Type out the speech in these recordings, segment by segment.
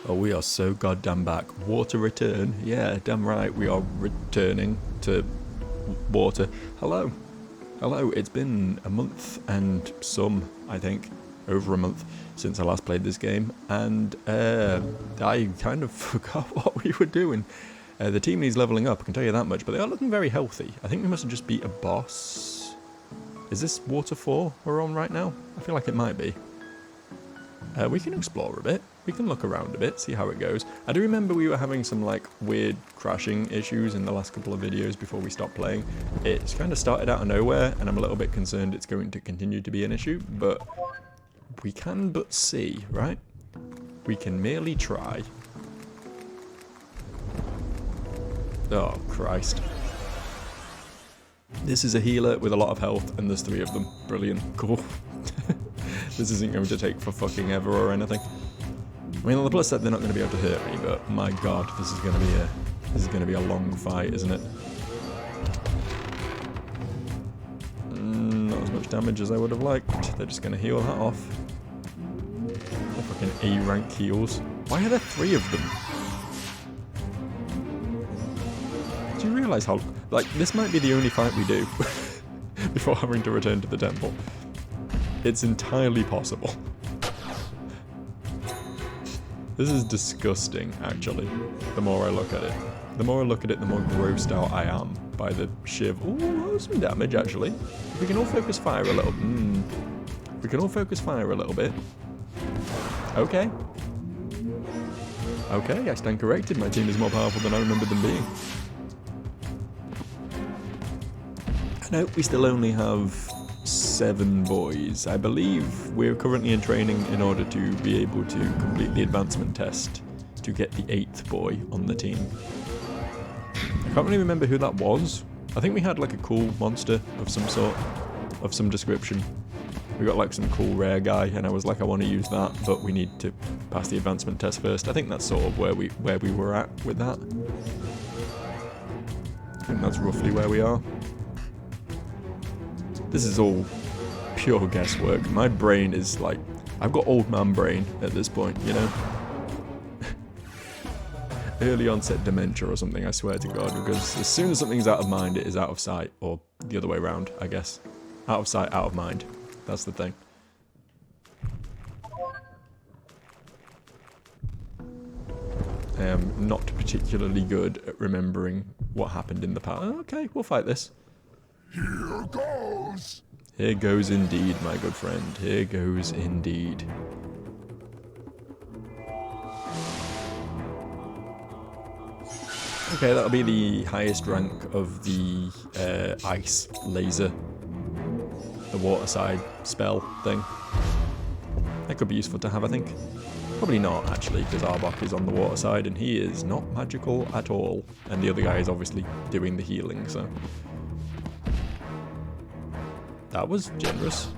Oh, we are so goddamn back. Water return. Yeah, damn right. We are returning to water. Hello. Hello. It's been a month and some, I think, over a month since I last played this game. And I kind of forgot what we were doing. The team needs leveling up, I can tell you that much. But they are looking very healthy. I think we must have just beat a boss. Is this Water 4 we're on right now? I feel like it might be. We can explore a bit. We can look around a bit, see how it goes. I do remember we were having some like weird crashing issues in the last couple of videos before we stopped playing. It's kind of started out of nowhere and I'm a little bit concerned it's going to continue to be an issue, but we can but see, right? We can merely try. Oh, Christ. This is a healer with a lot of health and there's 3 of them. Brilliant. Cool. This isn't going to take for fucking ever or anything. I mean, on the plus side, they're not going to be able to hurt me, but my god, this is going to be a long fight, isn't it? Not as much damage as I would have liked. They're just going to heal that off. They're fucking A-rank heals. Why are there 3 of them? Do you realise how... Like, this might be the only fight we do before having to return to the temple. It's entirely possible. This is disgusting, actually, the more I look at it. The more I look at it, the more grossed out I am by the shiv. Ooh, some damage, actually. If we can all focus fire a little... We can all focus fire a little bit. Okay. Okay, I stand corrected. My team is more powerful than I remember them being. No, we still only have 7 boys. I believe we're currently in training in order to be able to complete the advancement test to get the 8th boy on the team. I can't really remember who that was. I think we had like a cool monster of some sort, of some description. We got like some cool rare guy and I was like, I want to use that, but we need to pass the advancement test first. I think that's sort of where we were at with that. I think that's roughly where we are. This is all pure guesswork. My brain is like... I've got old man brain at this point, you know? Early onset dementia or something, I swear to God, because as soon as something's out of mind, it is out of sight. Or the other way around, I guess. Out of sight, out of mind. That's the thing. I am not particularly good at remembering what happened in the past. Okay, we'll fight this. Here goes! Here goes indeed, my good friend. Here goes indeed. Okay, that'll be the highest rank of the ice laser. The water side spell thing. That could be useful to have, I think. Probably not, actually, because Arbok is on the water side and he is not magical at all. And the other guy is obviously doing the healing, so... That was generous.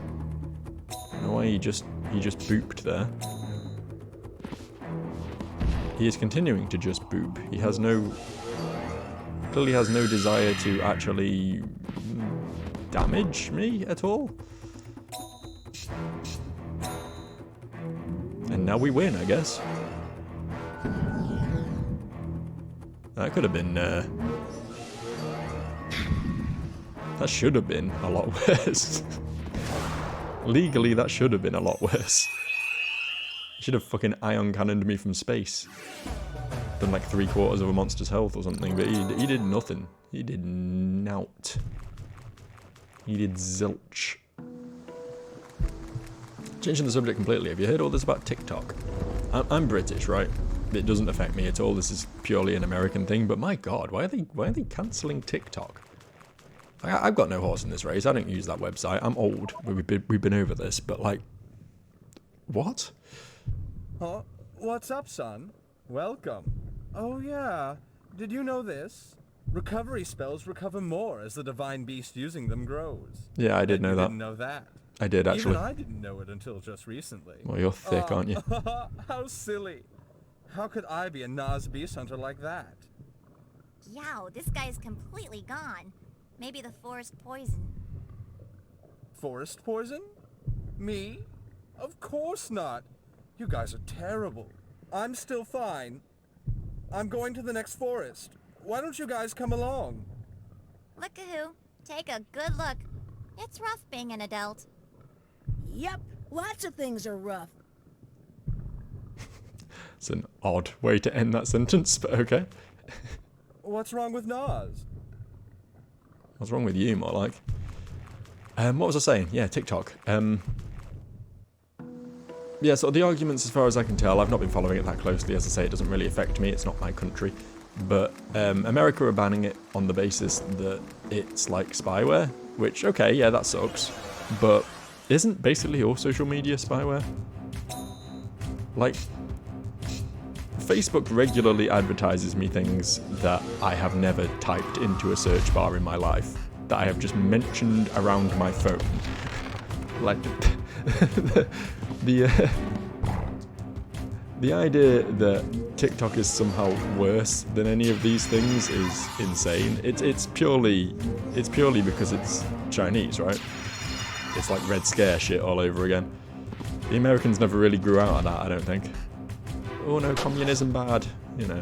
No way, he just booped there. He is continuing to just boop. He has no... Clearly has no desire to actually damage me at all. And now we win, I guess. That could have been... That should have been a lot worse. Legally, that should have been a lot worse. He should have fucking ion cannoned me from space. Done like 3/4 of a monster's health or something, but he did nothing. He did nout. He did zilch. Changing the subject completely, have you heard all this about TikTok? I'm British, right? It doesn't affect me at all. This is purely an American thing, but my god, why are they cancelling TikTok? I've got no horse in this race. I don't use that website. I'm old. We've been over this, but like, what? Huh? What's up, son? Welcome. Oh yeah. Did you know this? Recovery spells recover more as the divine beast using them grows. Yeah, I did know that. Didn't know that. I did actually. Even I didn't know it until just recently. Well, you're thick, aren't you? How silly. How could I be a Nas beast hunter like that? Yow, this guy's completely gone. Maybe the forest poison. Forest poison? Me? Of course not. You guys are terrible. I'm still fine. I'm going to the next forest. Why don't you guys come along? Look-a-hoo, take a good look. It's rough being an adult. Yep, lots of things are rough. It's an odd way to end that sentence, but okay. What's wrong with Nas? What's wrong with you, more like? What was I saying? Yeah, TikTok. Yeah, so the arguments, as far as I can tell, I've not been following it that closely. As I say, it doesn't really affect me. It's not my country. But America are banning it on the basis that it's like spyware, which, okay, yeah, that sucks. But isn't basically all social media spyware? Like, Facebook regularly advertises me things that I have never typed into a search bar in my life, that I have just mentioned around my phone. Like, the idea that TikTok is somehow worse than any of these things is insane. It's purely because it's Chinese, right? It's like Red Scare shit all over again. The Americans never really grew out of that, I don't think. Oh no, communism bad, you know,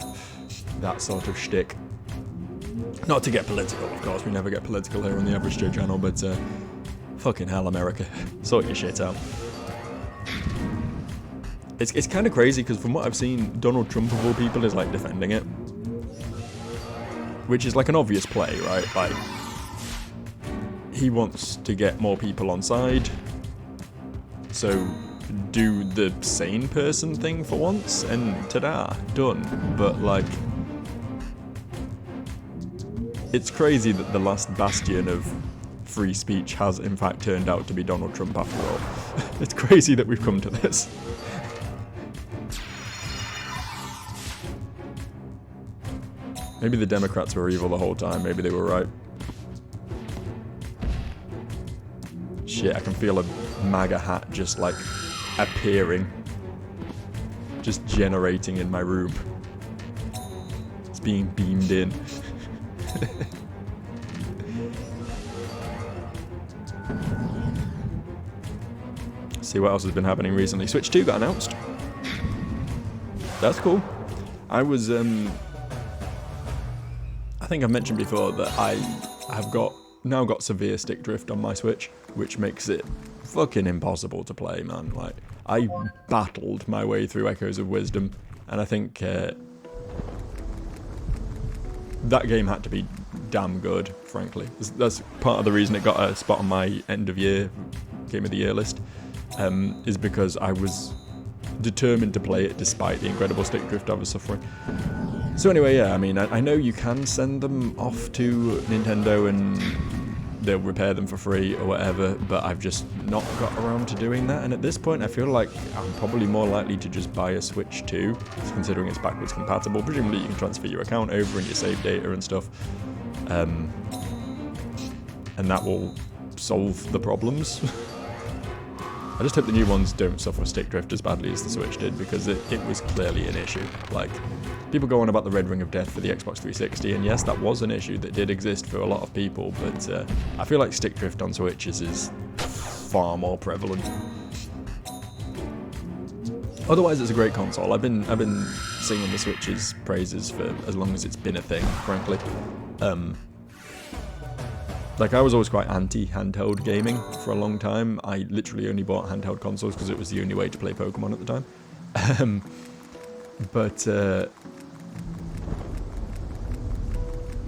that sort of shtick. Not to get political, of course, we never get political here on the Average Joe channel, but fucking hell, America, sort your shit out. It's kind of crazy, because from what I've seen, Donald Trump of all people is like defending it. Which is like an obvious play, right? Like, he wants to get more people on side, so do the sane person thing for once, and ta-da, done. But like, it's crazy that the last bastion of free speech has in fact turned out to be Donald Trump after all. It's crazy that we've come to this. Maybe the Democrats were evil the whole time, maybe they were right. Shit, I can feel a MAGA hat just like appearing. Just generating in my room. It's being beamed in. See what else has been happening recently. Switch 2 got announced. That's cool. I was, I think I've mentioned before that I have now got severe stick drift on my Switch, which makes it fucking impossible to play, man. Like, I battled my way through Echoes of Wisdom, and I think that game had to be damn good, frankly. That's part of the reason it got a spot on my end of year Game of the Year list, is because I was determined to play it despite the incredible stick drift I was suffering. So anyway, yeah, I mean, I know you can send them off to Nintendo and they'll repair them for free or whatever, but I've just not got around to doing that, and at this point I feel like I'm probably more likely to just buy a Switch 2, considering it's backwards compatible. Presumably you can transfer your account over and your save data and stuff, and that will solve the problems. I just hope the new ones don't suffer stick drift as badly as the Switch did, because it was clearly an issue. Like, people go on about the Red Ring of Death for the Xbox 360, and yes, that was an issue that did exist for a lot of people, but I feel like stick drift on Switches is far more prevalent. Otherwise, it's a great console. I've been singing the Switch's praises for as long as it's been a thing, frankly. Like, I was always quite anti-handheld gaming for a long time. I literally only bought handheld consoles because it was the only way to play Pokemon at the time.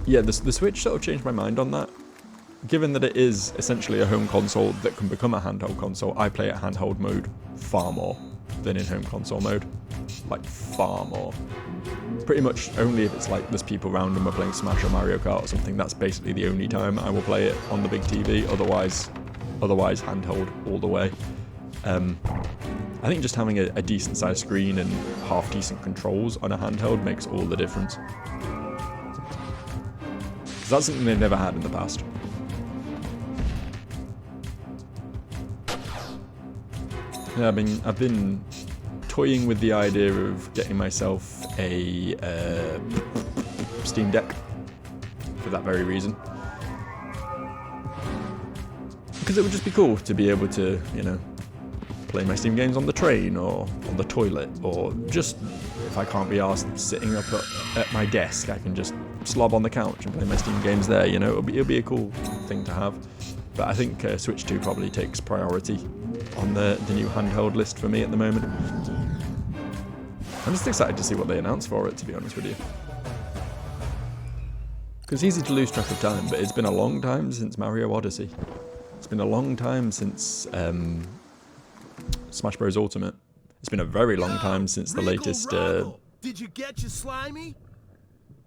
Yeah, the Switch sort of changed my mind on that. Given that it is essentially a home console that can become a handheld console, I play it handheld mode far more than in home console mode. Like, far more. Pretty much only if it's like there's people around and we're playing Smash or Mario Kart or something. That's basically the only time I will play it on the big TV. Otherwise handheld all the way. I think just having a decent sized screen and half decent controls on a handheld makes all the difference. 'Cause that's something they've never had in the past. Yeah, I've been toying with the idea of getting myself a Steam Deck for that very reason. Because it would just be cool to be able to, you know, playing my Steam games on the train or on the toilet, or just if I can't be asked sitting up at my desk, I can just slob on the couch and play my Steam games there. You know, it'll be a cool thing to have. But I think Switch 2 probably takes priority on the new handheld list for me at the moment. I'm just excited to see what they announce for it, to be honest with you. Because it's easy to lose track of time, but it's been a long time since Mario Odyssey. It's been a long time since Smash Bros. Ultimate. It's been a very long time since the latest... Did you get your slimy?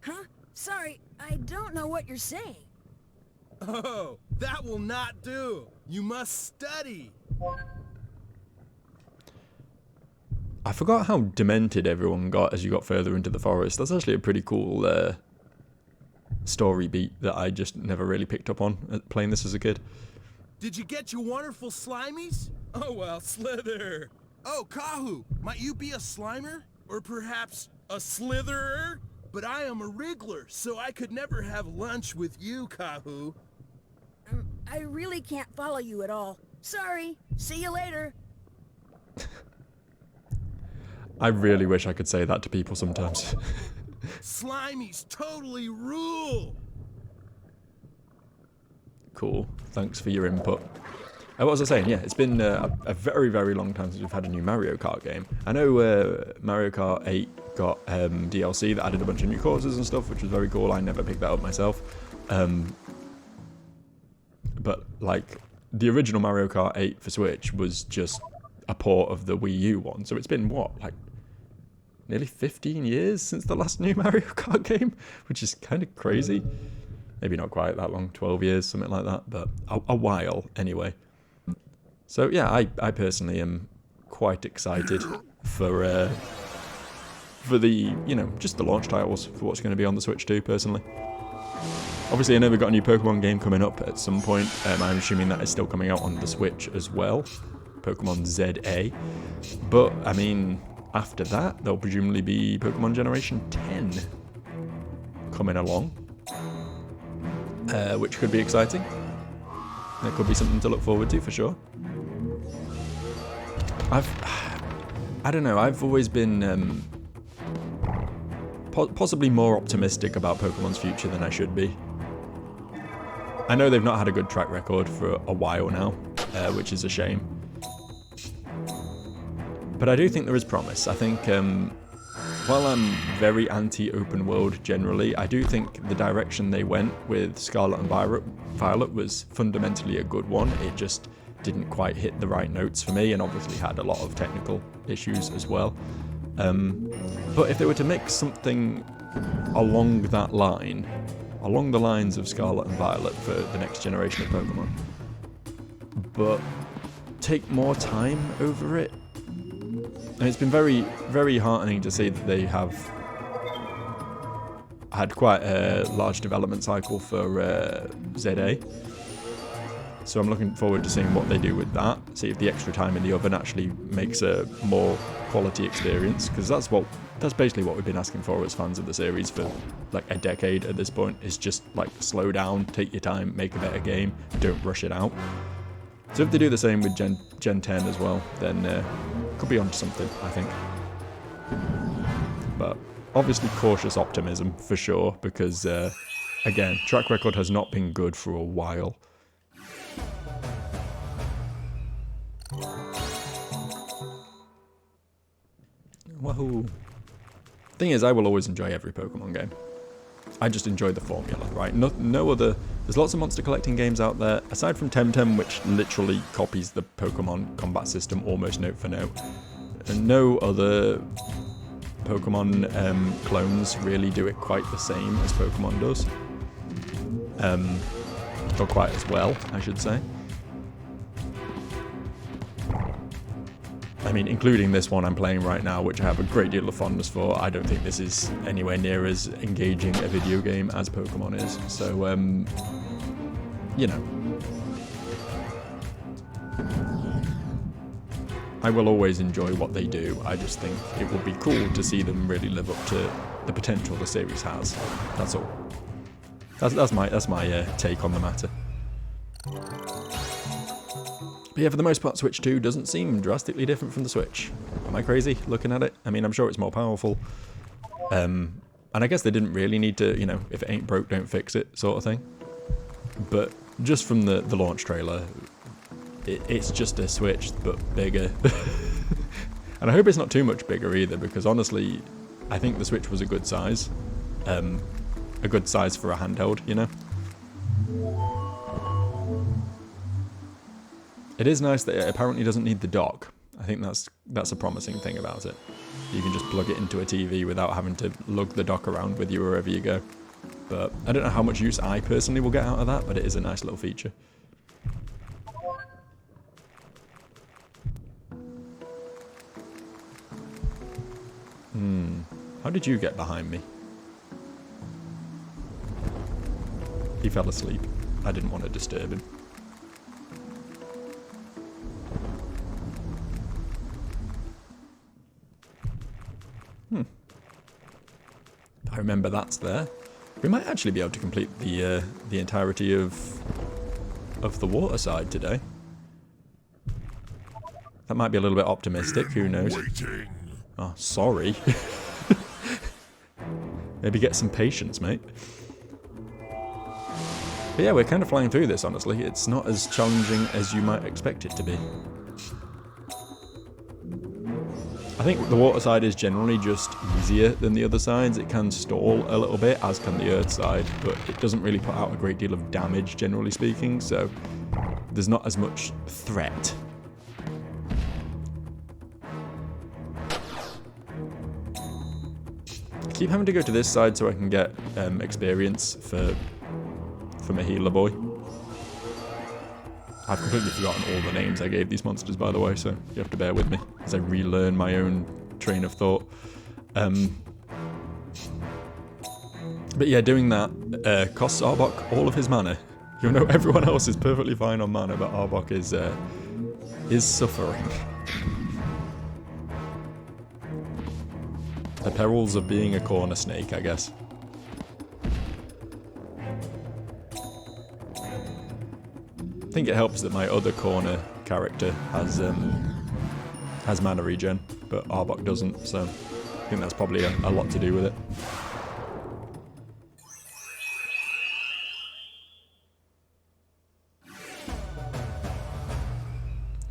Huh? Sorry, I don't know what you're saying. Oh, that will not do. You must study. I forgot how demented everyone got as you got further into the forest. That's actually a pretty cool story beat that I just never really picked up on playing this as a kid. Did you get your wonderful slimies? Oh well, Slither. Oh, Kahu, might you be a Slimer? Or perhaps a Slitherer? But I am a Wriggler, so I could never have lunch with you, Kahu. I really can't follow you at all. Sorry. See you later. I really wish I could say that to people sometimes. Slimies totally rule! Cool. Thanks for your input. What was I saying? Yeah, it's been a very, very long time since we've had a new Mario Kart game. I know Mario Kart 8 got DLC that added a bunch of new courses and stuff, which was very cool. I never picked that up myself. But, like, the original Mario Kart 8 for Switch was just a port of the Wii U one. So it's been, what, like, nearly 15 years since the last new Mario Kart game? Which is kind of crazy. Maybe not quite that long, 12 years, something like that. But a while, anyway. So, yeah, I personally am quite excited for the, you know, just the launch titles for what's going to be on the Switch 2, personally. Obviously, I know we've got a new Pokemon game coming up at some point. I'm assuming that is still coming out on the Switch as well. Pokemon ZA. But, I mean, after that, there'll presumably be Pokemon Generation 10 coming along. Which could be exciting. There could be something to look forward to, for sure. I don't know, I've always been possibly more optimistic about Pokemon's future than I should be. I know they've not had a good track record for a while now, which is a shame. But I do think there is promise. I think, while I'm very anti-open world generally, I do think the direction they went with Scarlet and Violet was fundamentally a good one. It just didn't quite hit the right notes for me, and obviously had a lot of technical issues as well. But if they were to make something along that line, along the lines of Scarlet and Violet for the next generation of Pokemon, but take more time over it, and it's been very, very heartening to see that they have had quite a large development cycle for ZA. So I'm looking forward to seeing what they do with that. See if the extra time in the oven actually makes a more quality experience, because that's basically what we've been asking for as fans of the series for like a decade at this point. Is just like slow down, take your time, make a better game, don't rush it out. So if they do the same with Gen 10 as well, then could be onto something, I think. But obviously cautious optimism for sure, because again, track record has not been good for a while. Wahoo. Thing is, I will always enjoy every Pokemon game. I just enjoy the formula, right? No other... There's lots of monster collecting games out there, aside from Temtem, which literally copies the Pokemon combat system almost note for note. And no other Pokemon clones really do it quite the same as Pokemon does. Or quite as well, I should say. I mean, including this one I'm playing right now, which I have a great deal of fondness for. I don't think this is anywhere near as engaging a video game as Pokemon is. So, you know. I will always enjoy what they do. I just think it would be cool to see them really live up to the potential the series has. That's all. That's my take on the matter. But But yeah, for the most part, Switch 2 doesn't seem drastically different from the Switch. Am I crazy looking at it? I mean, I'm sure it's more powerful. And I guess they didn't really need to, you know, if it ain't broke, don't fix it sort of thing. But just from the launch trailer, it's just a Switch, but bigger. And I hope it's not too much bigger either, because honestly, I think the Switch was a good size. A good size for a handheld, you know? It is nice that it apparently doesn't need the dock. I think that's a promising thing about it. You can just plug it into a TV without having to lug the dock around with you wherever you go. But I don't know how much use I personally will get out of that, but it is a nice little feature. How did you get behind me? He fell asleep. I didn't want to disturb him. I remember that's there. We might actually be able to complete the entirety of the water side today. That might be a little bit optimistic, who knows? Waiting. Oh, sorry. Maybe get some patience, mate. But yeah, we're kind of flying through this, honestly. It's not as challenging as you might expect it to be. I think the water side is generally just easier than the other sides. It can stall a little bit, as can the earth side, but it doesn't really put out a great deal of damage, generally speaking, so there's not as much threat. I keep having to go to this side so I can get experience for my healer boy. I've completely forgotten all the names I gave these monsters, by the way, so you have to bear with me as I relearn my own train of thought. But yeah, doing that costs Arbok all of his mana. You know, everyone else is perfectly fine on mana, but Arbok is suffering. The perils of being a corner snake, I guess. I think it helps that my other corner character has mana regen, but Arbok doesn't, so I think that's probably a lot to do with it.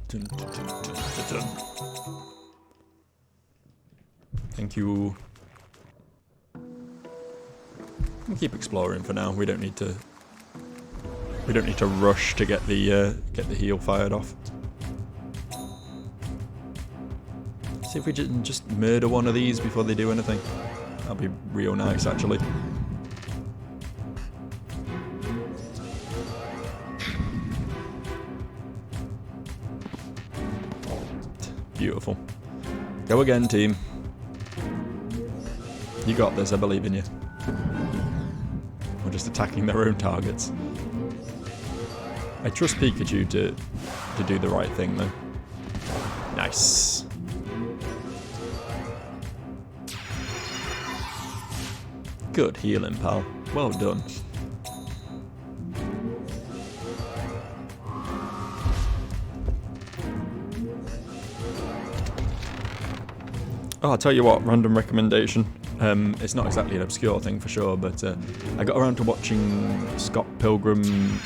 Dun, dun, dun, dun, dun, dun. Thank you. We'll keep exploring for now. We don't need to rush to get the heal fired off. See if we can just murder one of these before they do anything. That'd be real nice, actually. Beautiful. Go again, team. You got this, I believe in you. We're just attacking their own targets. I trust Pikachu to do the right thing, though. Nice. Good healing, pal. Well done. Oh, I'll tell you what, random recommendation. It's not exactly an obscure thing for sure, but I got around to watching Scott Pilgrim...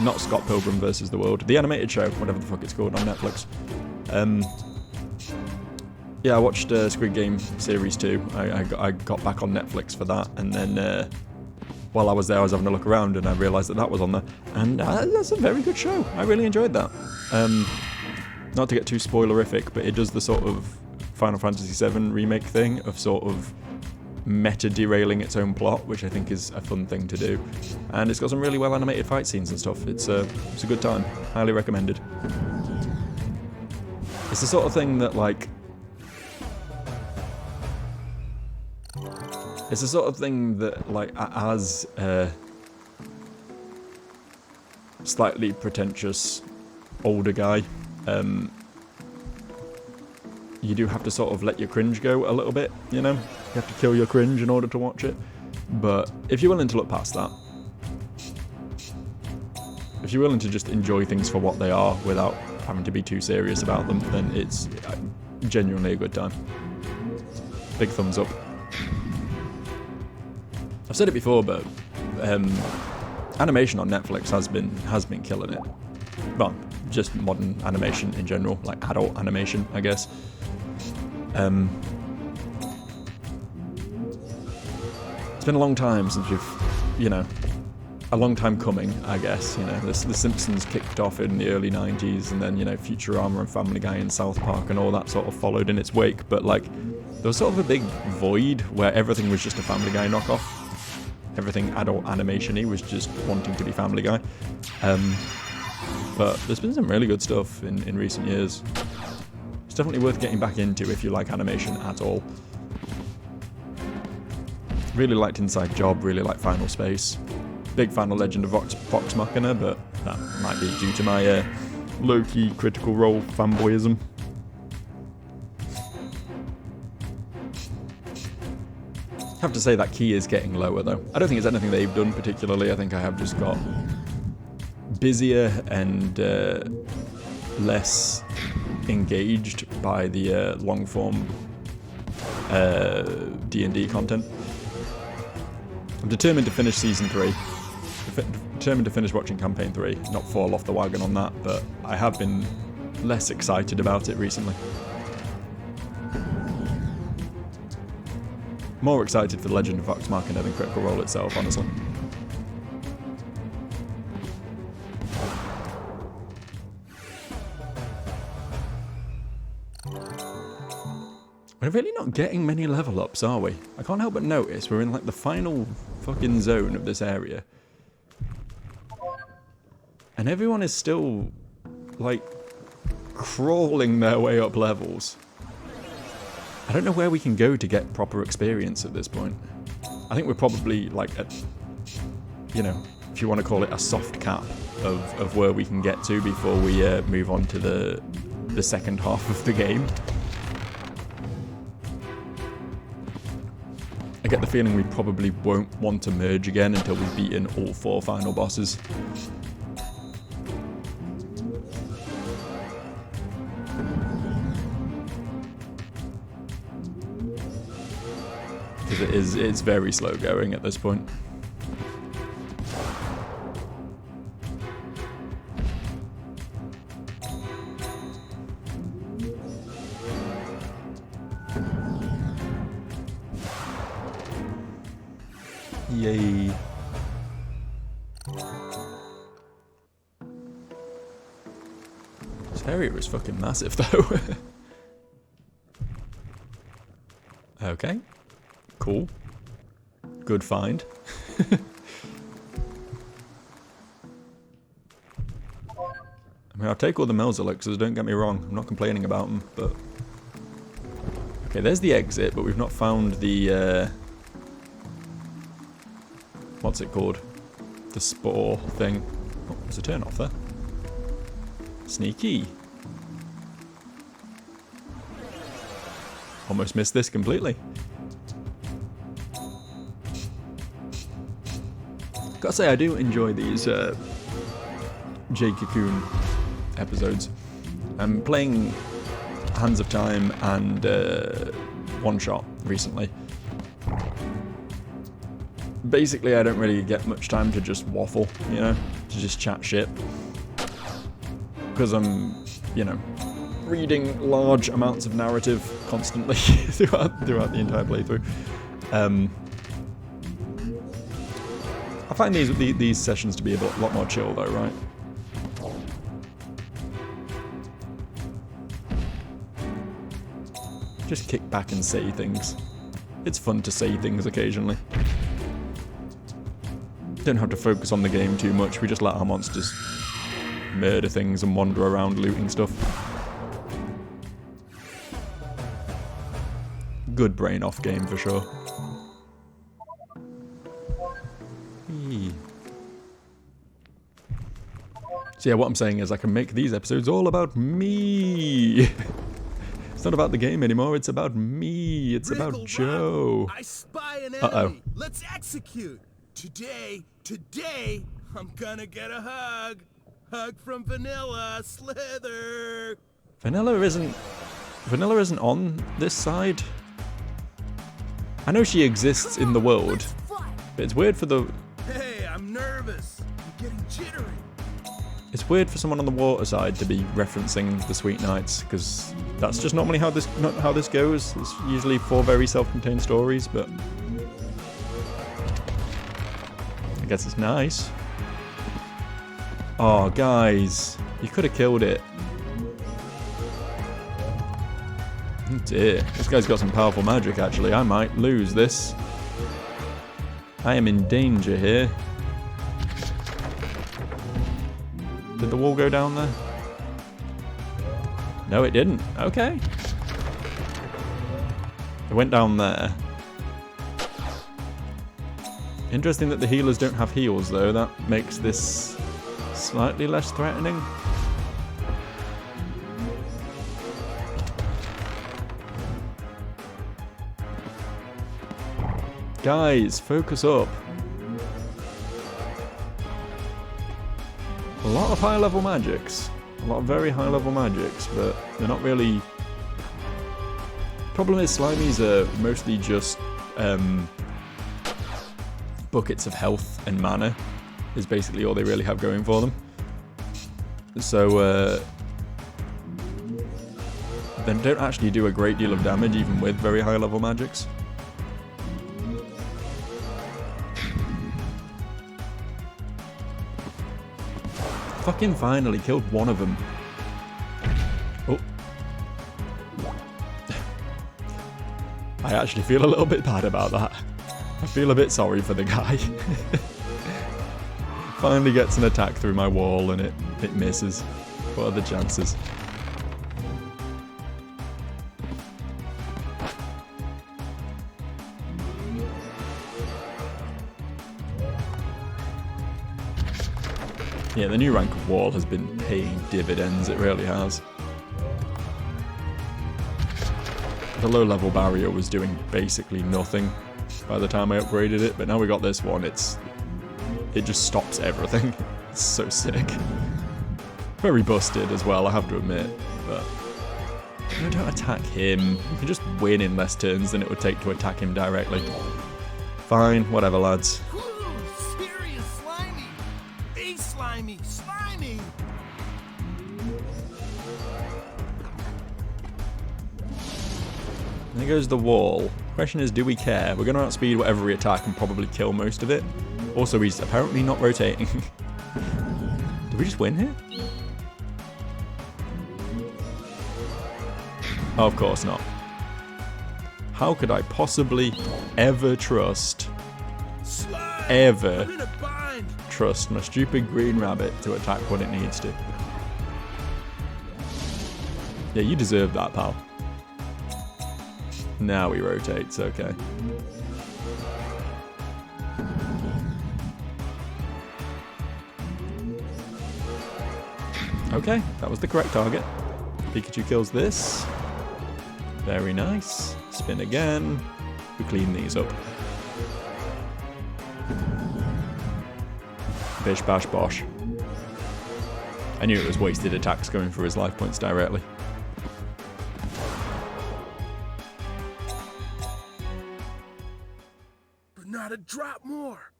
Not Scott Pilgrim versus the World. The animated show, whatever the fuck it's called, on Netflix. Yeah, I watched Squid Game Series 2. I got back on Netflix for that, and then while I was there, I was having a look around, and I realised that was on there. And that's a very good show. I really enjoyed that. Not to get too spoilerific, but it does the sort of Final Fantasy VII remake thing of sort of meta-derailing its own plot, which I think is a fun thing to do. And it's got some really well-animated fight scenes and stuff. It's a good time. Highly recommended. It's the sort of thing that, like... It's the sort of thing that, like, as a slightly pretentious older guy, you do have to sort of let your cringe go a little bit, you know? You have to kill your cringe in order to watch it. But if you're willing to look past that, if you're willing to just enjoy things for what they are without having to be too serious about them, then it's genuinely a good time. Big thumbs up. I've said it before, but animation on Netflix has been killing it. Well, just modern animation in general, like adult animation, I guess. It's been a long time since we've, a long time coming, I guess. The Simpsons kicked off in the early 90s, and then, Futurama and Family Guy and South Park and all that sort of followed in its wake. But, like, there was sort of a big void where everything was just a Family Guy knockoff. Everything adult animation-y was just wanting to be Family Guy. But there's been some really good stuff in recent years. It's definitely worth getting back into if you like animation at all. Really liked Inside Job, really liked Final Space. Big fan of Legend of Vox Machina, but that might be due to my low-key Critical Role fanboyism. Have to say that key is getting lower though. I don't think it's anything they've done particularly. I think I have just got busier and less engaged by the long-form D&D content. I'm determined to finish Season 3. Determined to finish watching Campaign 3, not fall off the wagon on that, but I have been less excited about it recently. More excited for The Legend of Vox Machina than Critical Role itself, honestly. We're really not getting many level ups, are we? I can't help but notice we're in like the final fucking zone of this area. And everyone is still, like, crawling their way up levels. I don't know where we can go to get proper experience at this point. I think we're probably, like, at, if you want to call it a soft cap of where we can get to before we move on to the second half of the game. I get the feeling we probably won't want to merge again until we've beaten all 4 final bosses. Because it's very slow going at this point. Yay. This area is fucking massive though. Okay. Cool. Good find. I mean, I'll take all the Mel's elixirs, don't get me wrong. I'm not complaining about them, but... Okay, there's the exit, but we've not found the, what's it called? The spore thing. Oh, there's a turn off there. Sneaky. Almost missed this completely. Gotta say, I do enjoy these Jade Cocoon episodes. I'm playing Hands of Time and One Shot recently. Basically, I don't really get much time to just waffle, to just chat shit. Because I'm, reading large amounts of narrative constantly throughout the entire playthrough. I find these sessions to be a lot more chill though, right? Just kick back and say things. It's fun to say things occasionally. Don't have to focus on the game too much, we just let our monsters murder things and wander around looting stuff. Good brain off game for sure. So yeah, what I'm saying is I can make these episodes all about me. It's not about the game anymore, it's about me. It's about Joe. I spy an enemy. Let's execute. Today, I'm gonna get a hug. Hug from Vanilla, Slither. Vanilla isn't on this side. I know she exists in the world, but it's weird for the... Hey, I'm nervous. I'm getting jittery. It's weird for someone on the water side to be referencing the Sweet Nights, because that's just normally not how this goes. It's usually 4 very self-contained stories, but I guess it's nice. Oh, guys, you could have killed it. Oh dear, this guy's got some powerful magic. Actually, I might lose this. I am in danger here. Did the wall go down there? No, it didn't. Okay. It went down there. Interesting that the healers don't have heals, though. That makes this slightly less threatening. Guys, focus up. A lot of high-level magics. A lot of very high-level magics, but they're not really... Problem is, Slimies are mostly just buckets of health and mana, is basically all they really have going for them. So, they don't actually do a great deal of damage, even with very high-level magics. Fucking finally killed one of them. Oh. I actually feel a little bit bad about that. I feel a bit sorry for the guy. Finally gets an attack through my wall and it misses. What are the chances? Yeah, the new rank of wall has been paying dividends, it really has. The low level barrier was doing basically nothing by the time I upgraded it, but now we got this one, it just stops everything. It's so sick. Very busted as well, I have to admit, but no, don't attack him. You can just win in less turns than it would take to attack him directly. Fine, whatever lads. Serious slimy. Be slimy, slimy. There goes the wall. Question is, do we care? We're going to outspeed whatever we attack and probably kill most of it. Also, he's apparently not rotating. Did we just win here? Oh, of course not. How could I possibly ever trust, trust my stupid green rabbit to attack when it needs to? Yeah, you deserve that, pal. Now he rotates, okay. Okay, that was the correct target. Pikachu kills this. Very nice. Spin again. We clean these up. Bish bash bosh. I knew it was wasted attacks going for his life points directly. But not a drop more.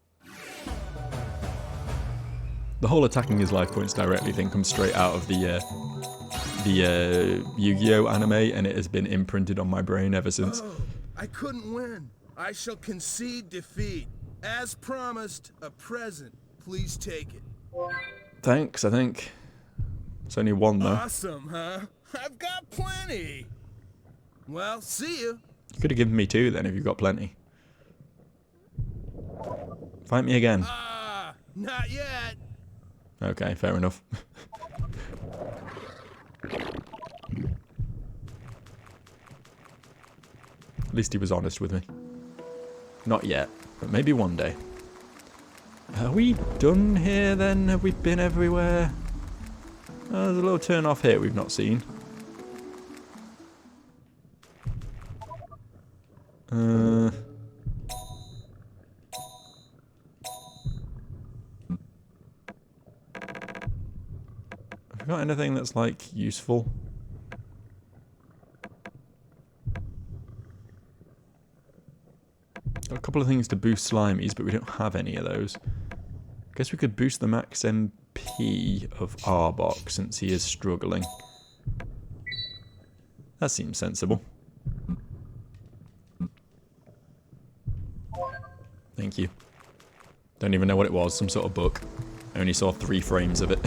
The whole attacking his life points directly thing comes straight out of the Yu-Gi-Oh anime, and it has been imprinted on my brain ever since. Oh, I couldn't win. I shall concede defeat. As promised, a present. Please take it. Thanks, I think. It's only one though. Awesome, huh? I've got plenty. Well, see you. You could have given me 2 then if you've got plenty. Fight me again. Not yet. Okay, fair enough. At least he was honest with me. Not yet, but maybe one day. Are we done here then? Have we been everywhere? Oh, there's a little turn off here we've not seen. got anything that's, like, useful? Got a couple of things to boost Slimies, but we don't have any of those. Guess we could boost the max MP of Arbok since he is struggling. That seems sensible. Thank you. Don't even know what it was, some sort of book. I only saw 3 frames of it.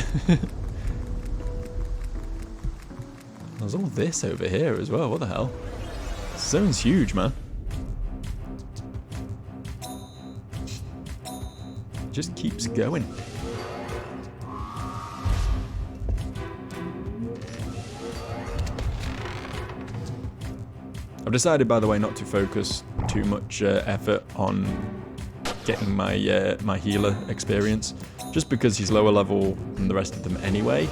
There's all this over here as well, what the hell? This zone's huge, man. It just keeps going. I've decided, by the way, not to focus too much effort on getting my my healer experience, just because he's lower level than the rest of them anyway,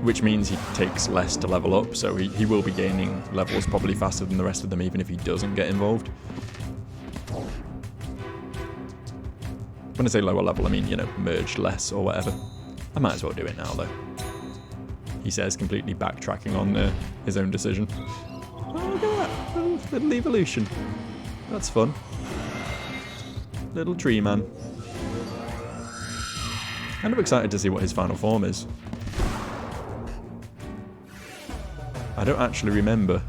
which means he takes less to level up, so he will be gaining levels probably faster than the rest of them, even if he doesn't get involved. When I say lower level, I mean, you know, merged less or whatever. I might as well do it now, though. He says, completely backtracking on his own decision. Oh, look at that! Little evolution. That's fun. Little tree man. Kind of excited to see what his final form is. I don't actually remember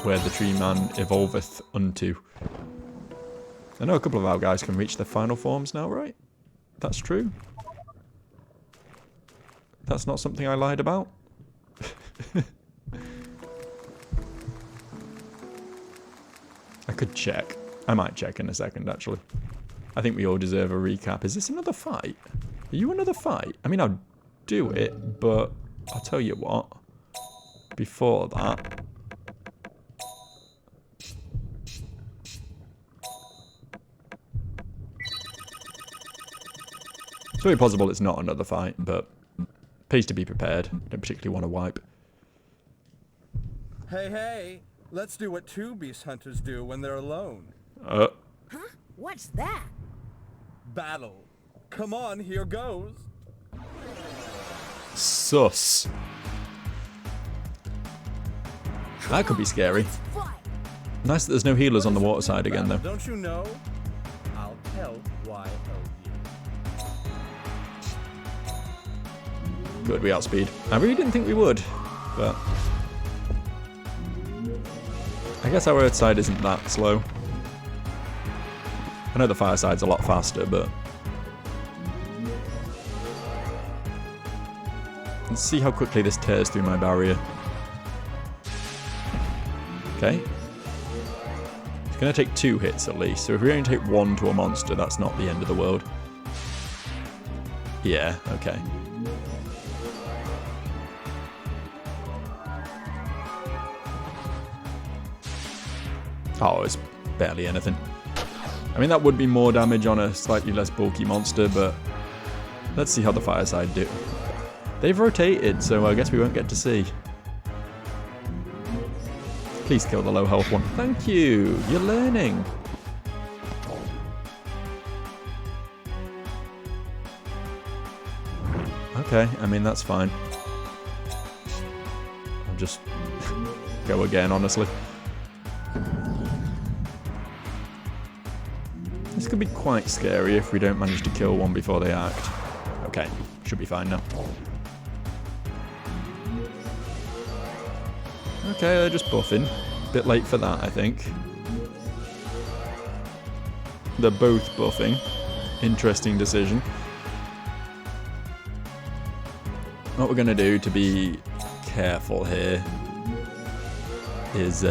where the tree man evolveth unto. I know a couple of our guys can reach their final forms now, right? That's true. That's not something I lied about. I could check. I might check in a second, actually. I think we all deserve a recap. Is this another fight? Are you another fight? I mean, I'll do it, but I'll tell you what. Before that... It's very possible it's not another fight, but pays to be prepared. Don't particularly want to wipe. Hey, hey! Let's do what 2 beast hunters do when they're alone. Huh? What's that? Battle. Come on, here goes. Sus. That could be scary. Let's fight. Nice that there's no healers on the water side again, though. Don't you know? I'll tell why Good, we outspeed. I really didn't think we would, but... I guess our earth side isn't that slow. I know the fire side's a lot faster, but... Let's see how quickly this tears through my barrier. Okay. It's going to take 2 hits at least, so if we only take 1 to a monster, that's not the end of the world. Yeah, okay. Oh, it's barely anything. I mean, that would be more damage on a slightly less bulky monster, but let's see how the fire side do. They've rotated, so I guess we won't get to see. Please kill the low health one. Thank you! You're learning! Okay, I mean, that's fine. I'll just go again, honestly. This could be quite scary if we don't manage to kill one before they act. Okay, should be fine now. Okay, they're just buffing. Bit late for that, I think. They're both buffing. Interesting decision. What we're going to do to be careful here is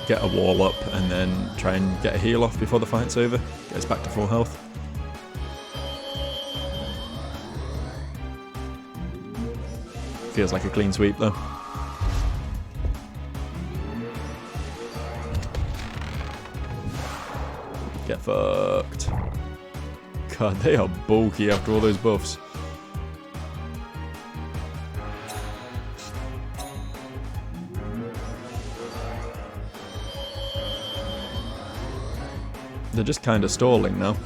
get a wall up and then try and get a heal off before the fight's over. Get us back to full health. Feels like a clean sweep though. Get fucked. God, they are bulky after all those buffs. They're just kind of stalling now.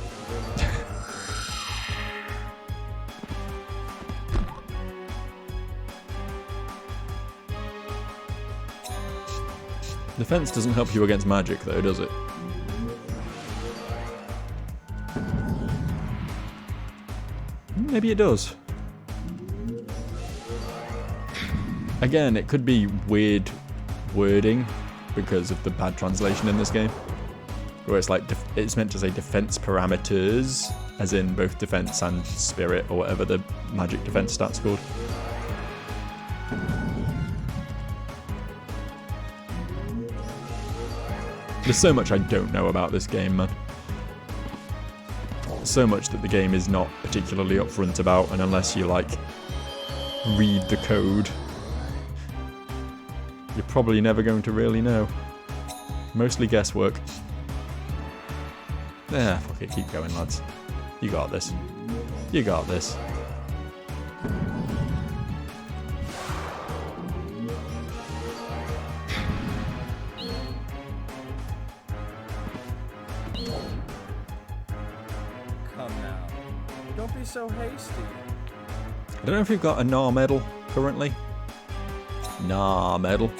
Defense doesn't help you against magic though, does it? Maybe it does. Again, it could be weird wording because of the bad translation in this game. Where it's like, it's meant to say defense parameters, as in both defense and spirit, or whatever the magic defense stat's called. There's so much I don't know about this game, man. So much that the game is not particularly upfront about, and unless you, like, read the code, you're probably never going to really know. Mostly guesswork. Fuck it, keep going, lads. You got this. You got this. Come now. Don't be so hasty. I don't know if we've got a Nah medal currently. Nah medal.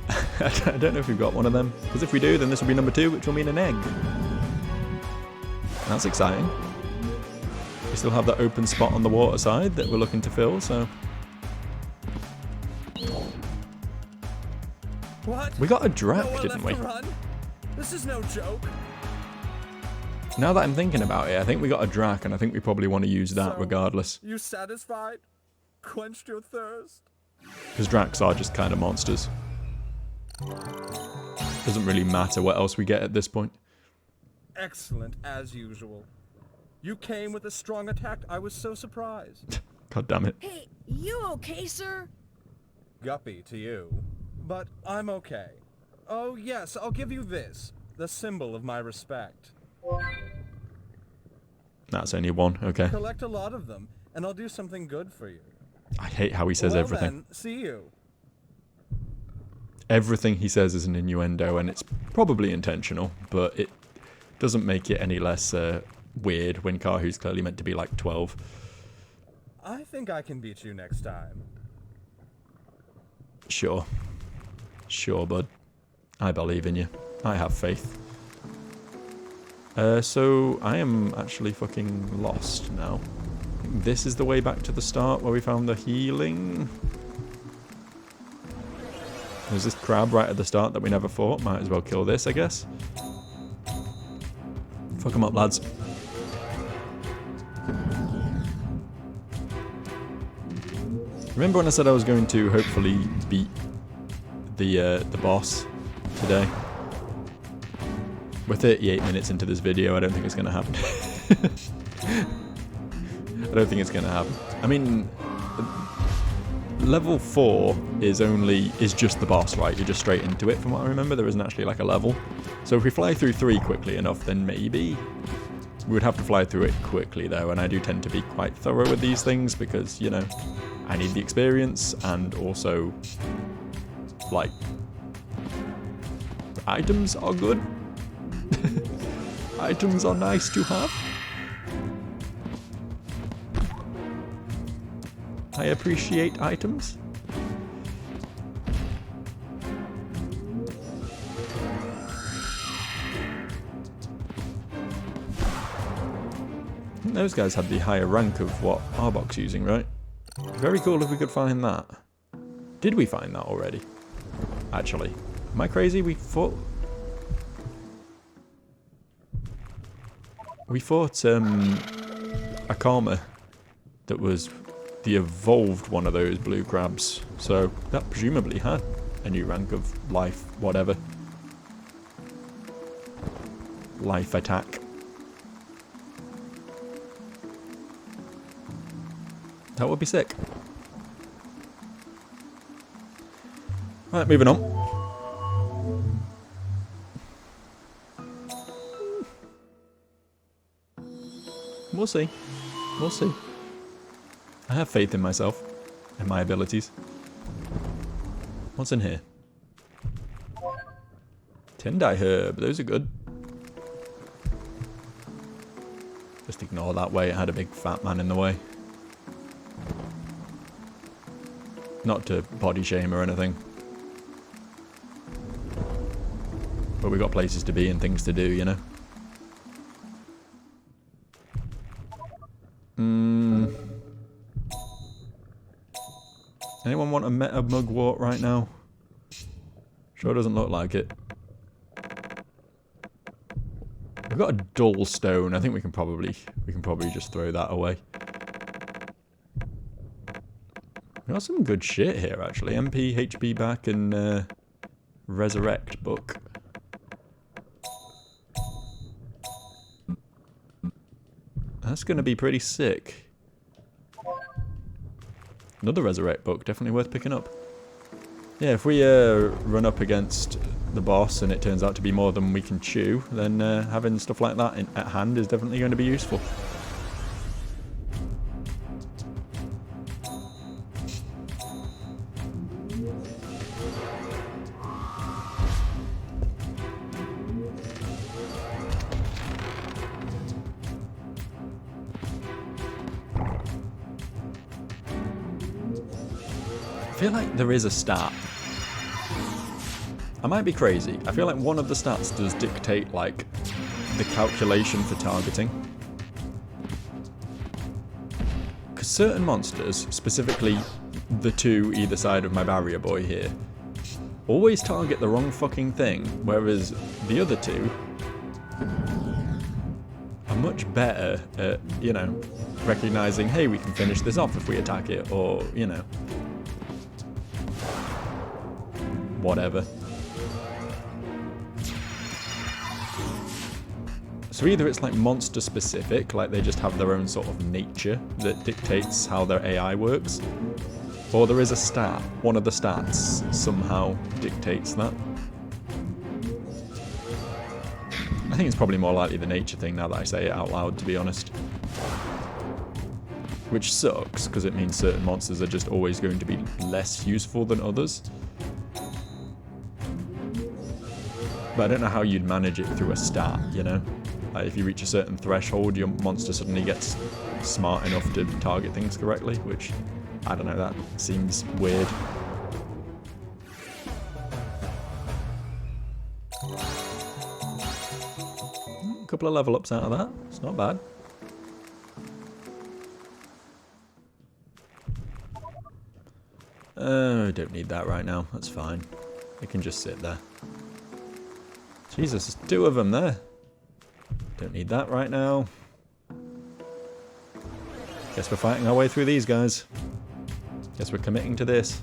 I don't know if we've got one of them. Because if we do, then this will be number 2, which will mean an egg. That's exciting. We still have that open spot on the water side that we're looking to fill, so... What? We got a drac, Nowhere didn't left we? to run? This is no joke. Now that I'm thinking about it, I think we got a drac, and I think we probably want to use that So, regardless. You satisfied? Quenched your thirst? Because dracs are just kind of monsters. Doesn't really matter what else we get at this point. Excellent, as usual. You came with a strong attack. I was so surprised. God damn it. Hey, you okay, sir? Guppy to you. But I'm okay. Oh, yes, I'll give you this. The symbol of my respect. That's only one, okay. Collect a lot of them, and I'll do something good for you. I hate how he says Well everything. Then, see you. Everything he says is an innuendo, and it's probably intentional, but it doesn't make it any less weird when Kahu's clearly meant to be like 12. I think I can beat you next time. Sure. Sure, bud. I believe in you. I have faith. So I am actually fucking lost now. I think this is the way back to the start where we found the healing. There's this crab right at the start that we never fought. Might as well kill this, I guess. Fuck them up, lads. Remember when I said I was going to hopefully beat the boss today? We're 38 minutes into this video. I don't think it's going to happen. I don't think it's going to happen. I mean, level 4 is just the boss, right? You're just straight into it from what I remember. There isn't actually like a level. So if we fly through 3 quickly enough, then maybe. We would have to fly through it quickly though, and I do tend to be quite thorough with these things because, you know, I need the experience, and also, like, items are good. Items are nice to have. I appreciate items. I think those guys had the higher rank of what Arbok's using, right? Very cool if we could find that. Did we find that already? Actually. Am I crazy? We fought a Karma that was the evolved one of those blue crabs. So that presumably had a new rank of life, whatever. Life attack. That would be sick. Right, moving on. We'll see. We'll see. I have faith in myself and my abilities. What's in here? Tendai herb. Those are good. Just ignore that way. It had a big fat man in the way. Not to body shame or anything. But we've got places to be and things to do, you know? Anyone want a meta mugwort right now? Sure doesn't look like it. We've got a dull stone. I think we can probably just throw that away. We got some good shit here actually. MP, HP back, and resurrect book. That's going to be pretty sick. Another resurrect book, definitely worth picking up. Yeah, if we run up against the boss and it turns out to be more than we can chew, then having stuff like that at hand is definitely going to be useful. I feel like there is a stat. I might be crazy. I feel like one of the stats does dictate, like, the calculation for targeting. Because certain monsters, specifically the two either side of my barrier boy here, always target the wrong fucking thing, whereas the other two are much better at, you know, recognizing, hey, we can finish this off if we attack it, or, you know, whatever. So either it's like monster specific, like they just have their own sort of nature that dictates how their AI works, or there is a stat, one of the stats somehow dictates that. I think it's probably more likely the nature thing now that I say it out loud, to be honest. Which sucks, because it means certain monsters are just always going to be less useful than others. But I don't know how you'd manage it through a stat, you know? Like if you reach a certain threshold, your monster suddenly gets smart enough to target things correctly, which, I don't know, that seems weird. A couple of level ups out of that, it's not bad. I don't need that right now, that's fine. It can just sit there. Jesus, there's two of them there. Don't need that right now. Guess we're fighting our way through these guys. Guess we're committing to this.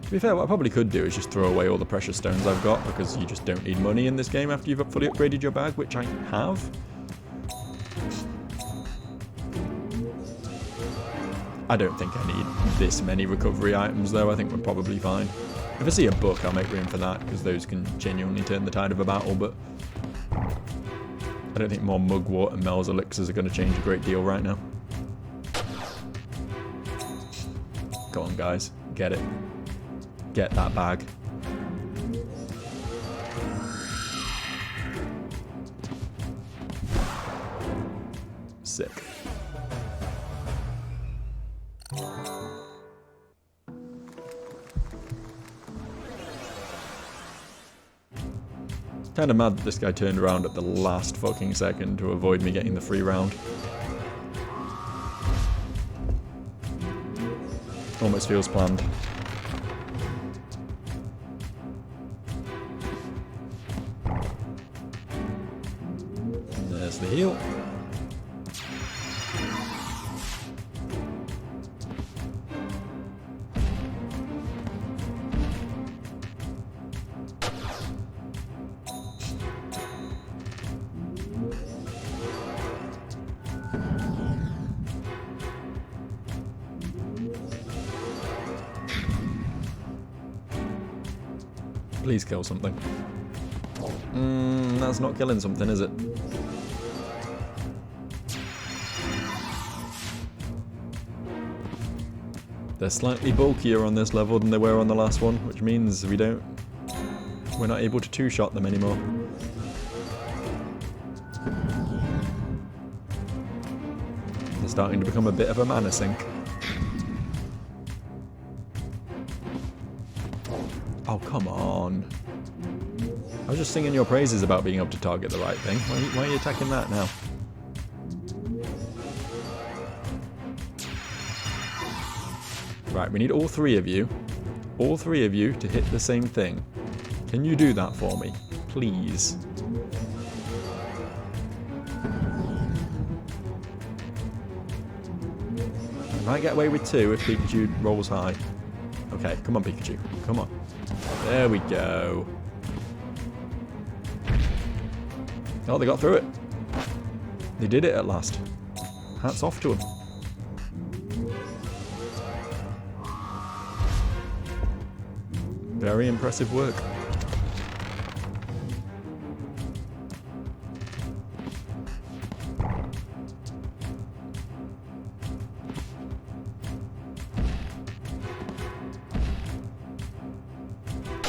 To be fair, what I probably could do is just throw away all the precious stones I've got, because you just don't need money in this game after you've fully upgraded your bag, which I have. I don't think I need this many recovery items though, I think we're probably fine. If I see a book, I'll make room for that, because those can genuinely turn the tide of a battle, but I don't think more mugwort and Mel's elixirs are going to change a great deal right now. Go on guys, get it. Get that bag. Sick. Kinda mad that this guy turned around at the last fucking second to avoid me getting the free round. Almost feels planned. And there's the heal. Please kill something. That's not killing something, is it? They're slightly bulkier on this level than they were on the last one, which means we're not able to two-shot them anymore. They're starting to become a bit of a menacing. Oh, come on. I was just singing your praises about being able to target the right thing. Why are you attacking that now? Right, we need all three of you. All three of you to hit the same thing. Can you do that for me? Please. I might get away with 2 if Pikachu rolls high. Okay, come on Pikachu. Come on. There we go. Oh, they got through it. They did it at last. Hats off to them. Very impressive work.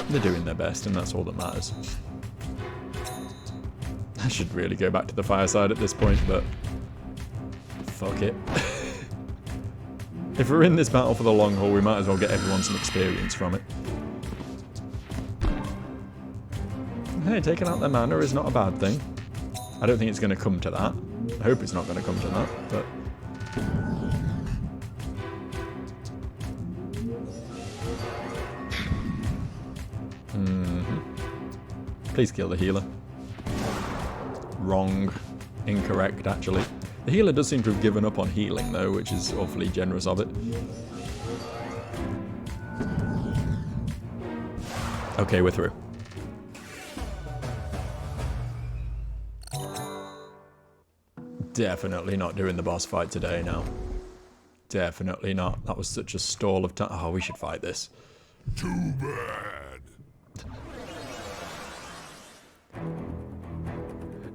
They're doing their best, and that's all that matters. I should really go back to the fireside at this point, but fuck it. If we're in this battle for the long haul, we might as well get everyone some experience from it. Hey, taking out their mana is not a bad thing. I don't think it's going to come to that. I hope it's not going to come to that, but... Please kill the healer. Wrong. Incorrect, actually. The healer does seem to have given up on healing, though, which is awfully generous of it. Okay, we're through. Definitely not doing the boss fight today now. Definitely not. That was such a stall of time. Oh, we should fight this. Too bad.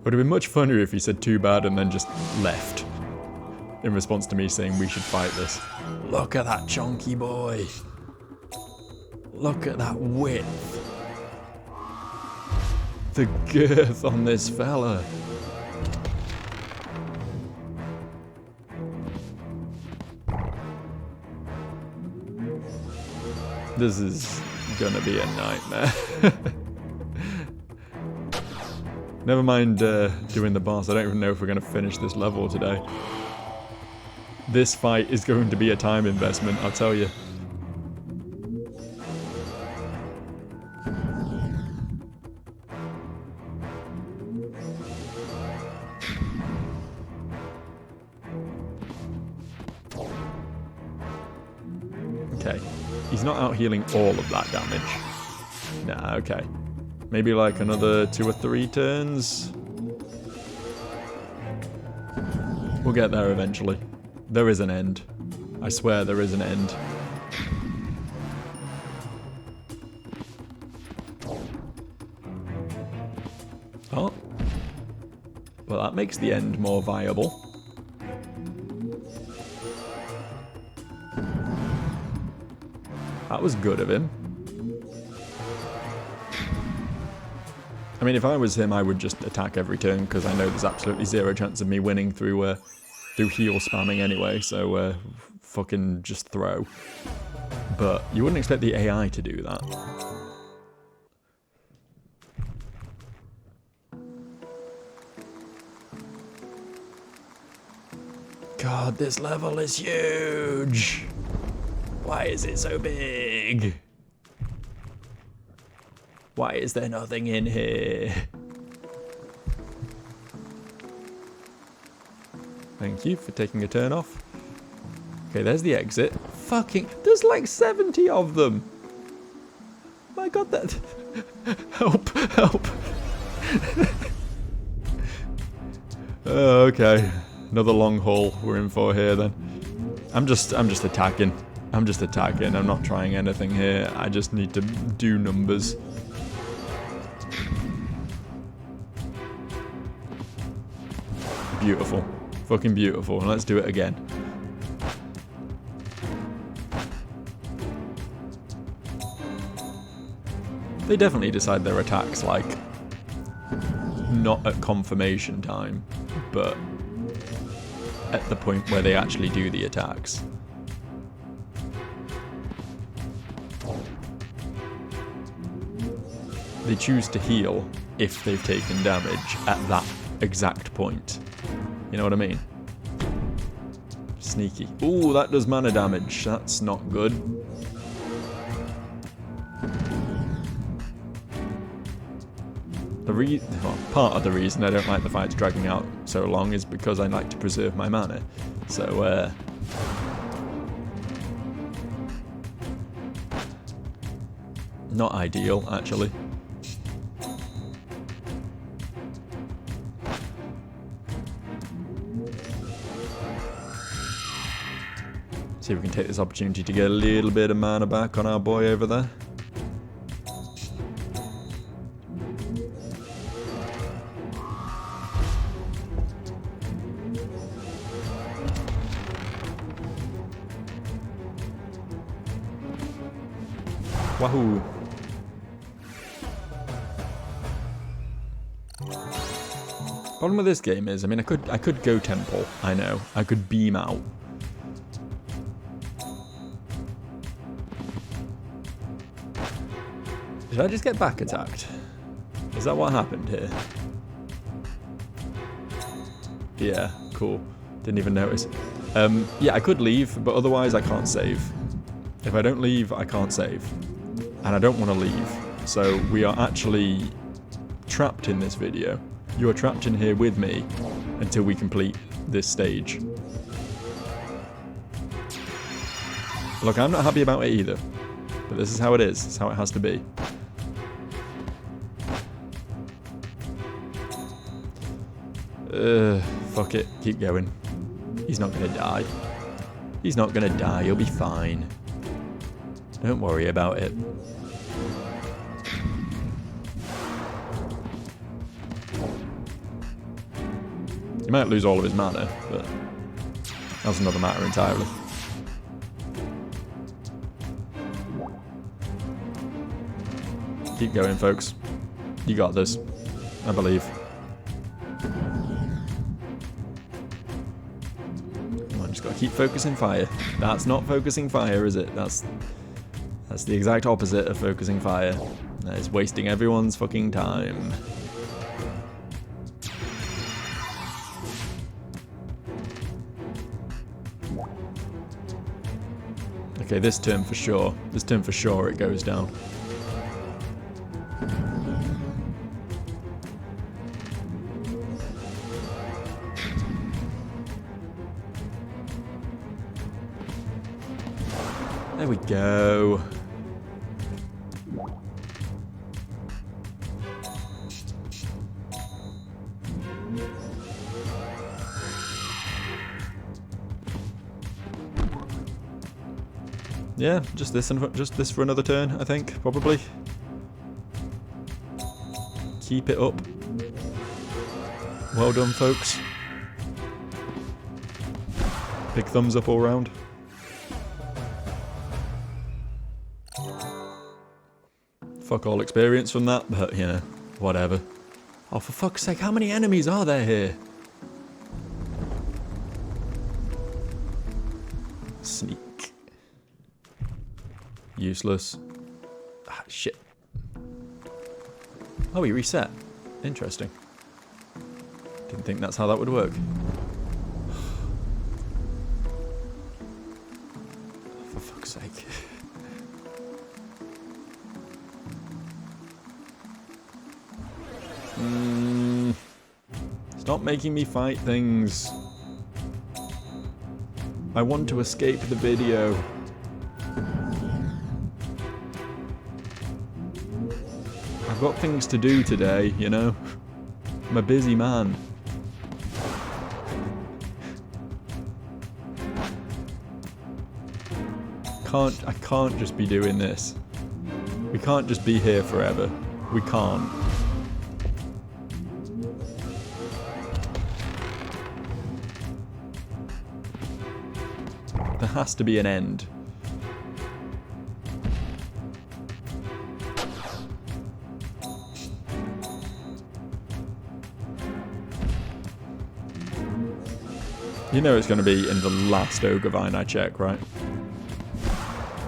Would have been much funnier if he said too bad and then just left. In response to me saying we should fight this. Look at that chonky boy. Look at that width. The girth on this fella. This is gonna be a nightmare. Never mind doing the boss. I don't even know if we're going to finish this level today. This fight is going to be a time investment, I'll tell you. Okay. He's not out healing all of that damage. Nah, okay. Maybe like another 2 or 3 turns. We'll get there eventually. There is an end. I swear there is an end. Oh. Well, that makes the end more viable. That was good of him. I mean, if I was him, I would just attack every turn, because I know there's absolutely 0 chance of me winning through heal spamming anyway, so fucking just throw. But you wouldn't expect the AI to do that. God, this level is huge! Why is it so big? Why is there nothing in here? Thank you for taking a turn off. Okay, there's the exit. Fucking... There's like 70 of them! My god, that... Help! Help! Oh, okay. Another long haul we're in for here then. I'm just attacking. I'm just attacking. I'm not trying anything here. I just need to do numbers. Beautiful. Fucking beautiful. Let's do it again. They definitely decide their attacks, like, not at confirmation time, but at the point where they actually do the attacks. They choose to heal if they've taken damage at that exact point. You know what I mean? Sneaky. Ooh, that does mana damage. That's not good. Part of the reason I don't like the fights dragging out so long is because I like to preserve my mana. So, not ideal, actually. See if we can take this opportunity to get a little bit of mana back on our boy over there. Wahoo! Problem with this game is, I mean, I could go temple. I know. I could beam out. Did I just get back attacked? Is that what happened here? Yeah, cool. Didn't even notice. Yeah, I could leave, but otherwise I can't save. If I don't leave, I can't save. And I don't want to leave. So we are actually trapped in this video. You are trapped in here with me until we complete this stage. Look, I'm not happy about it either. But this is how it is. It's how it has to be. Fuck it. Keep going. He's not gonna die. He's not gonna die. He'll be fine. Don't worry about it. He might lose all of his mana, but that's another matter entirely. Keep going, folks. You got this. I believe. Come on, just gotta keep focusing fire. That's not focusing fire, is it? That's the exact opposite of focusing fire. That is wasting everyone's fucking time. Okay, this turn for sure. This turn for sure it goes down. There we go. Yeah, just this for another turn, I think, probably. Keep it up. Well done, folks. Big thumbs up all round. Fuck all experience from that, but, you know, whatever. Oh, for fuck's sake, how many enemies are there here? Sneak. Useless. Ah, shit. Oh, he reset. Interesting. Didn't think that's how that would work. For fuck's sake. Stop making me fight things. I want to escape the video. I've got things to do today, you know? I'm a busy man. I can't just be doing this. We can't just be here forever. We can't. There has to be an end. You know it's going to be in the last ogre vine I check, right?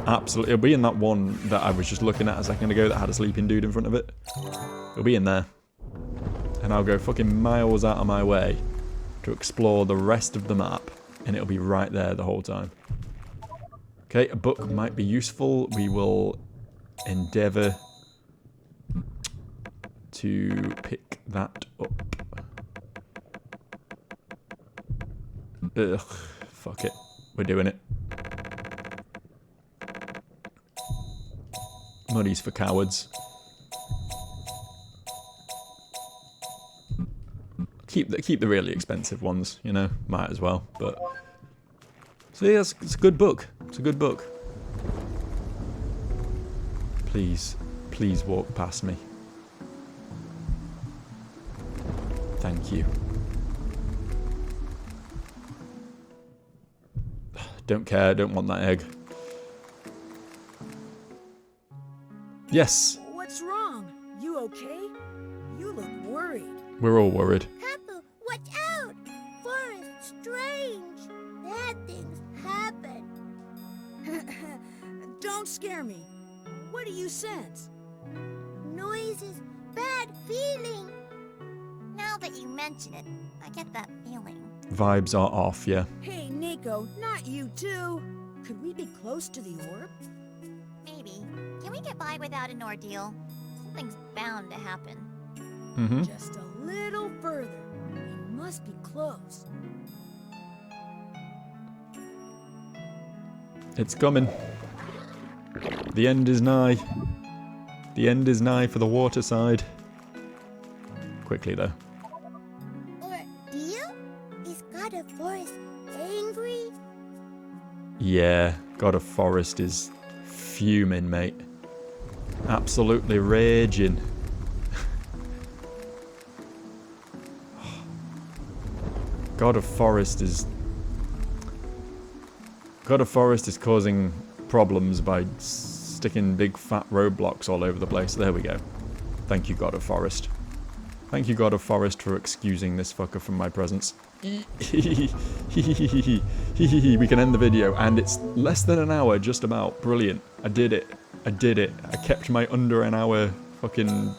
Absolutely. It'll be in that one that I was just looking at a second ago that had a sleeping dude in front of it. It'll be in there. And I'll go fucking miles out of my way to explore the rest of the map. And it'll be right there the whole time. Okay, a book might be useful. We will endeavour to pick that up. Ugh, fuck it. We're doing it. Money's for cowards. Keep the really expensive ones, you know. Might as well, but... So yeah, it's a good book. It's a good book. Please, please walk past me. Thank you. Don't care, don't want that egg. Yes. What's wrong? You okay? You look worried. We're all worried. Kapu, watch out! Forest strange. Bad things happen. Don't scare me. What do you sense? Noises, bad feeling. Now that you mention it, I get that feeling. Vibes are off, yeah. Hey, Nico, not you too. Could we be close to the orb? Maybe. Can we get by without an ordeal? Something's bound to happen. Mm-hmm. Just a little further. We must be close. It's coming. The end is nigh. The end is nigh for the water side. Quickly, though. Ordeal? Is God of Forest angry? Yeah, God of Forest is fuming, mate. Absolutely raging. God of Forest is causing problems by sticking big fat roadblocks all over the place. There we go. Thank you, God of Forest. Thank you, God of Forest, for excusing this fucker from my presence. We can end the video, and it's less than an hour, just about. Brilliant. I did it. I did it. I kept my under an hour fucking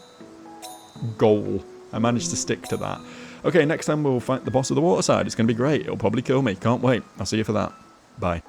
goal. I managed to stick to that. Okay, next time we'll fight the boss of the water side. It's going to be great. It'll probably kill me. Can't wait. I'll see you for that. Bye.